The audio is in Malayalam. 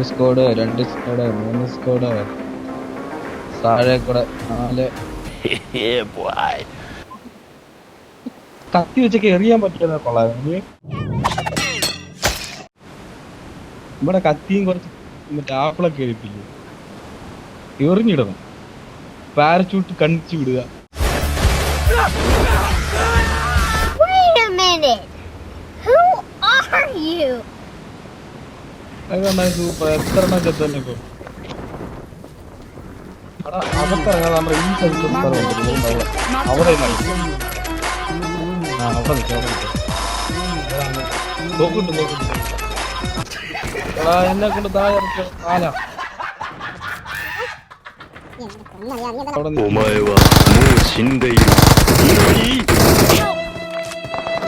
ഒരു സ്കോഡ്, രണ്ട് സ്കോഡ്, മൂന്ന് സ്കോഡ്, താഴെ കൂടെ 4. കത്തി വെച്ചൊക്കെ എറിയാൻ പറ്റുന്ന കൊള്ളാം. ഇവിടെ കത്തിയും കുറച്ച് മറ്റേ ആപ്പിളൊക്കെ എഴുപ്പില്ലേ, എറിഞ്ഞിടണം. പാരച്യൂട്ട് കണിച്ചു വിടുക. സൂപ്പർ. എത്ര എണ്ണം ചെത്തന്നെ ഇപ്പൊ. അകത്തിറങ്ങാതെ നമ്മുടെ ഈ സൈഡിൽ അവിടെ നോക്കിട്ട് എന്നെ കൊണ്ട് താഴെ ഇറക്കുക. കാലお前はもう死んでいる。